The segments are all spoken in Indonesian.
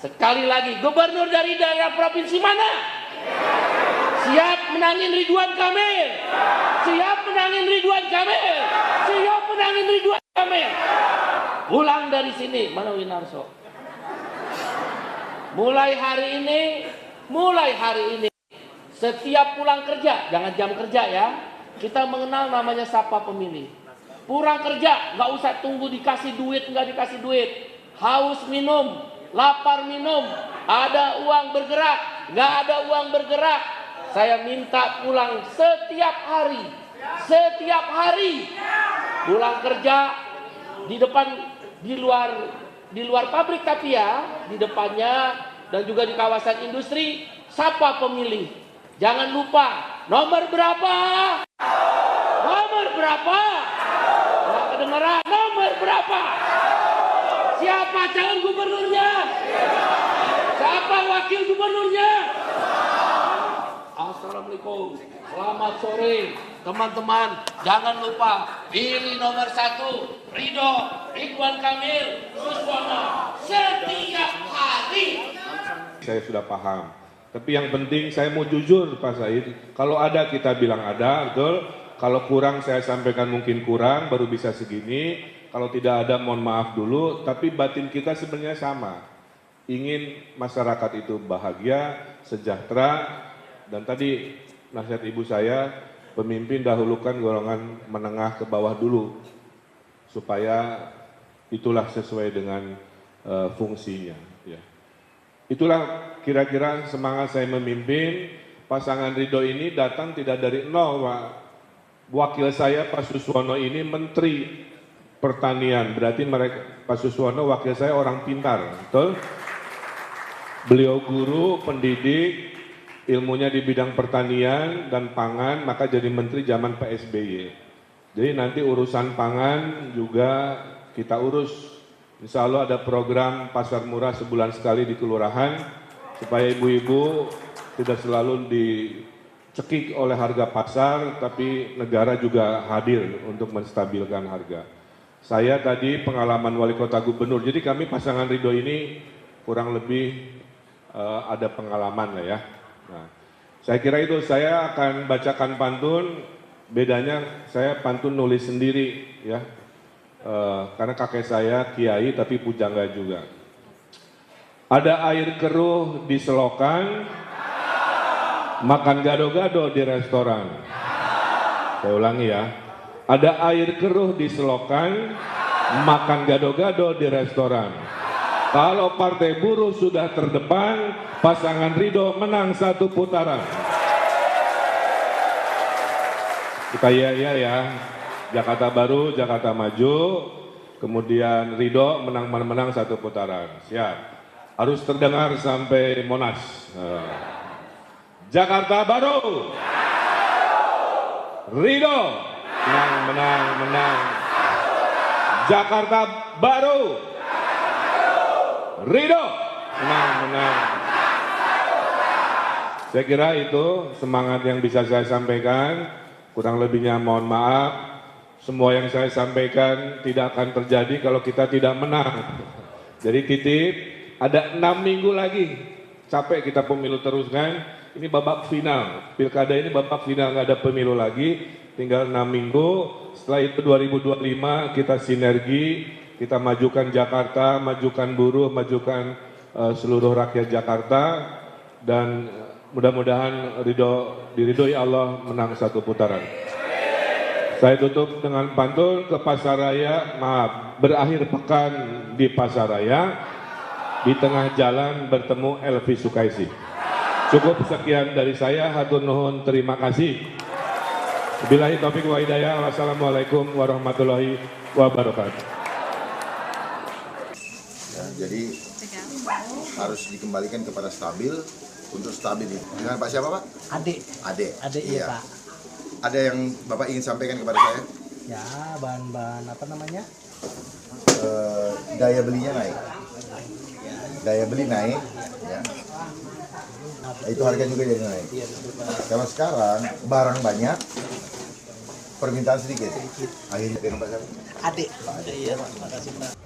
Sekali lagi, gubernur dari daerah provinsi mana? Siap menangin Ridwan Kamil. Siap menangin Ridwan Kamil. Siap menangin Ridwan Kamil. Pulang dari sini, mana Winarso? Mulai hari ini, setiap pulang kerja, jangan jam kerja ya, kita mengenal namanya sapa pemilih. Pulang kerja, nggak usah tunggu dikasih duit, nggak dikasih duit. Haus minum, lapar minum, ada uang bergerak, nggak ada uang bergerak. Saya minta pulang setiap hari, pulang kerja di depan, di luar pabrik tapi ya, di depannya dan juga di kawasan industri, sapa pemilih. Jangan lupa, nomor berapa? Nomor berapa? Nggak kedengeran, nomor berapa? Siapa calon gubernurnya? Siapa wakil gubernurnya? Assalamualaikum, selamat sore teman-teman. Jangan lupa pilih nomor 1 Ridwan Kamil Suswono setiap hari. Saya sudah paham, tapi yang penting saya mau jujur Pak Said. Kalau ada kita bilang ada, betul. Kalau kurang saya sampaikan mungkin kurang, baru bisa segini. Kalau tidak ada mohon maaf dulu, tapi batin kita sebenarnya sama. Ingin masyarakat itu bahagia, sejahtera, dan tadi nasihat ibu saya, pemimpin dahulukan golongan menengah ke bawah dulu, supaya itulah sesuai dengan fungsinya. Ya. Itulah kira-kira semangat saya memimpin. Pasangan Ridho ini datang tidak dari nol, Pak. Wakil saya Pak Suswono ini Menteri Pertanian, berarti Pak Suswono wakil saya orang pintar, betul? Beliau guru, pendidik, ilmunya di bidang pertanian dan pangan, maka jadi menteri zaman Pak SBY. Jadi nanti urusan pangan juga kita urus. Insya Allah ada program pasar murah sebulan sekali di kelurahan, supaya ibu-ibu tidak selalu dicekik oleh harga pasar, tapi negara juga hadir untuk menstabilkan harga. Saya tadi pengalaman wali kota gubernur, jadi kami pasangan Ridho ini kurang lebih ada pengalaman lah ya. Nah, saya kira itu, saya akan bacakan pantun, bedanya saya pantun nulis sendiri ya, karena kakek saya kiai tapi pujangga juga. Ada air keruh di selokan, makan gado-gado di restoran. Saya ulangi ya, ada air keruh di selokan, makan gado-gado di restoran. Kalau Partai Buruh sudah terdepan, pasangan Ridho menang 1 putaran. Kita ya. Jakarta Baru, Jakarta Maju, kemudian Ridho menang 1 putaran. Siap. Harus terdengar sampai Monas. Jakarta Baru. Ridho. Menang. Jakarta Baru. Ridho, menang. Saya kira itu semangat yang bisa saya sampaikan. Kurang lebihnya mohon maaf. Semua yang saya sampaikan tidak akan terjadi kalau kita tidak menang. Jadi titip, ada 6 minggu lagi. Capek kita pemilu terus kan. Ini babak final. Pilkada ini babak final, nggak ada pemilu lagi. Tinggal 6 minggu. Setelah itu 2025 kita sinergi. Kita majukan Jakarta, majukan buruh, majukan seluruh rakyat Jakarta, dan mudah-mudahan diridhoi Allah menang 1 putaran. Saya tutup dengan pantun, ke pasaraya, berakhir pekan di pasaraya, di tengah jalan bertemu Elvi Sukaisi. Cukup sekian dari saya, hatur nuhun, terima kasih. Billahi taufiq wa hidayah. Wassalamualaikum warahmatullahi wabarakatuh. Jadi harus dikembalikan kepada stabil, untuk stabil. Dengan Pak siapa Pak? Adik Iya Pak. Ada yang Bapak ingin sampaikan kepada saya? Ya, bahan-bahan apa namanya? Daya belinya naik. Daya beli naik. Ya. Itu harga juga jadi naik. Kalau sekarang barang banyak, permintaan sedikit. Akhirnya dengan Pak siapa? Adik. Iya Pak, makasih Pak.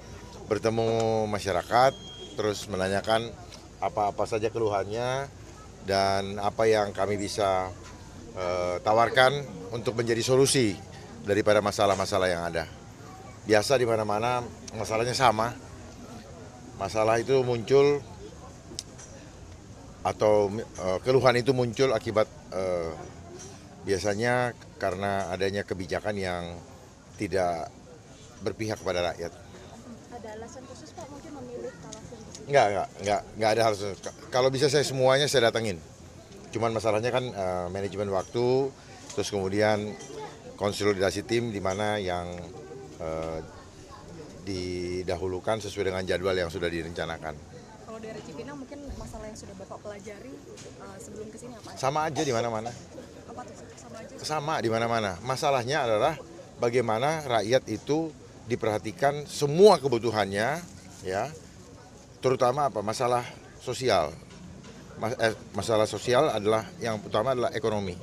Bertemu masyarakat, terus menanyakan apa-apa saja keluhannya dan apa yang kami bisa tawarkan untuk menjadi solusi daripada masalah-masalah yang ada. Biasa di mana-mana masalahnya sama. Masalah itu muncul atau keluhan itu muncul akibat biasanya karena adanya kebijakan yang tidak berpihak kepada rakyat. Ada alasan khusus Pak mungkin memilih kawasan di sini? Enggak ada hal. Kalau bisa semuanya saya datangin. Cuman masalahnya kan manajemen waktu, terus kemudian konsolidasi tim di mana yang didahulukan sesuai dengan jadwal yang sudah direncanakan. Kalau dari Cipinang mungkin masalah yang sudah Bapak pelajari sebelum ke sini apa? Sama aja di mana-mana. Apa tuh? Sama aja? Sama di mana-mana. Masalahnya adalah bagaimana rakyat itu diperhatikan semua kebutuhannya, ya, terutama apa masalah sosial. Masalah sosial adalah yang utama adalah ekonomi.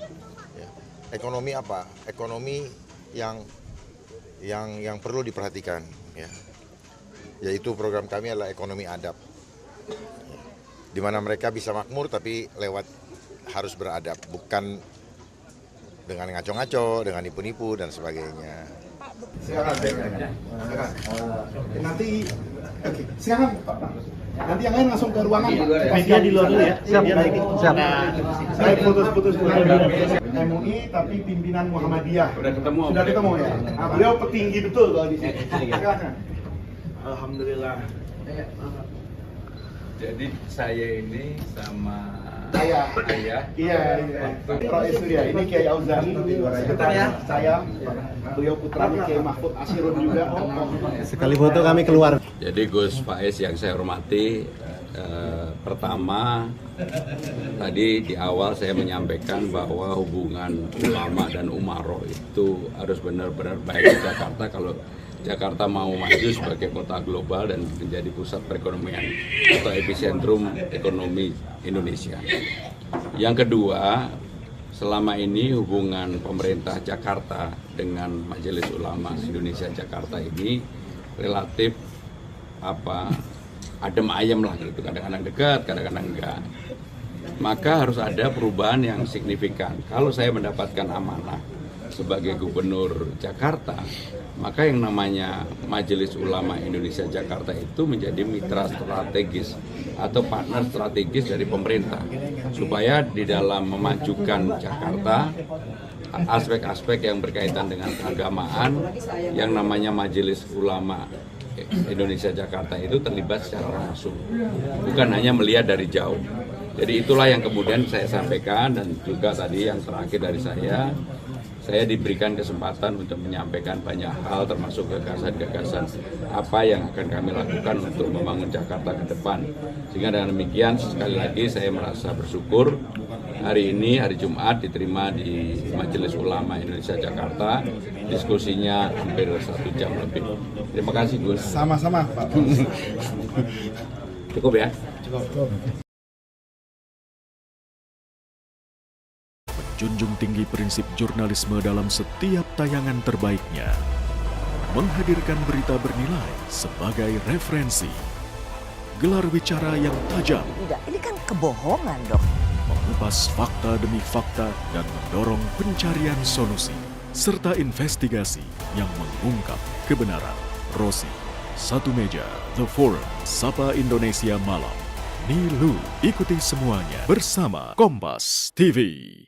Ya. Ekonomi apa? Ekonomi yang perlu diperhatikan. Ya. Yaitu program kami adalah ekonomi adab. Di mana mereka bisa makmur tapi lewat harus beradab, bukan dengan ngaco-ngaco, dengan nipu-nipu dan sebagainya. Silakan. Nanti, oke, silakan Pak. Nanti yang lain langsung ke ruangan Pak. Media di luar dulu ya. Siap. Siap. Saya putus-putus dulu. MUI tapi pimpinan Muhammadiyah. Sudah ketemu ya. Nah, beliau petinggi betul kalau di sini. Silakan. Alhamdulillah. Jadi saya ini sama Iya. Prof. Surya, ini Kiai Auzani, sekretaris saya. Beliau putranya Kiai Mahfud Asirun juga. Sekali foto kami keluar. Jadi Gus Faiz yang saya hormati, pertama tadi di awal saya menyampaikan bahwa hubungan ulama dan umaro itu harus benar-benar baik di Jakarta kalau Jakarta mau maju sebagai kota global dan menjadi pusat perekonomian atau epicentrum ekonomi Indonesia. Yang kedua, selama ini hubungan pemerintah Jakarta dengan Majelis Ulama Indonesia Jakarta ini relatif adem ayem lah gitu, kadang-kadang dekat, kadang-kadang enggak. Maka harus ada perubahan yang signifikan. Kalau saya mendapatkan amanah sebagai gubernur Jakarta, maka yang namanya Majelis Ulama Indonesia Jakarta itu menjadi mitra strategis atau partner strategis dari pemerintah supaya di dalam memajukan Jakarta aspek-aspek yang berkaitan dengan keagamaan yang namanya Majelis Ulama Indonesia Jakarta itu terlibat secara langsung, bukan hanya melihat dari jauh. Jadi itulah yang kemudian saya sampaikan, dan juga tadi yang terakhir dari saya diberikan kesempatan untuk menyampaikan banyak hal termasuk gagasan-gagasan apa yang akan kami lakukan untuk membangun Jakarta ke depan. Sehingga dengan demikian sekali lagi saya merasa bersyukur hari ini, hari Jumat, diterima di Majelis Ulama Indonesia Jakarta. Diskusinya hampir 1 jam lebih. Terima kasih Gus. Sama-sama Pak. Cukup ya? Junjung tinggi prinsip jurnalisme dalam setiap tayangan terbaiknya. Menghadirkan berita bernilai sebagai referensi. Gelar bicara yang tajam. Tidak, ini kan kebohongan dong. Mengupas fakta demi fakta dan mendorong pencarian solusi. Serta investigasi yang mengungkap kebenaran. Rosi, Satu Meja, The Forum, Sapa Indonesia Malam. Nilu, ikuti semuanya bersama Kompas TV.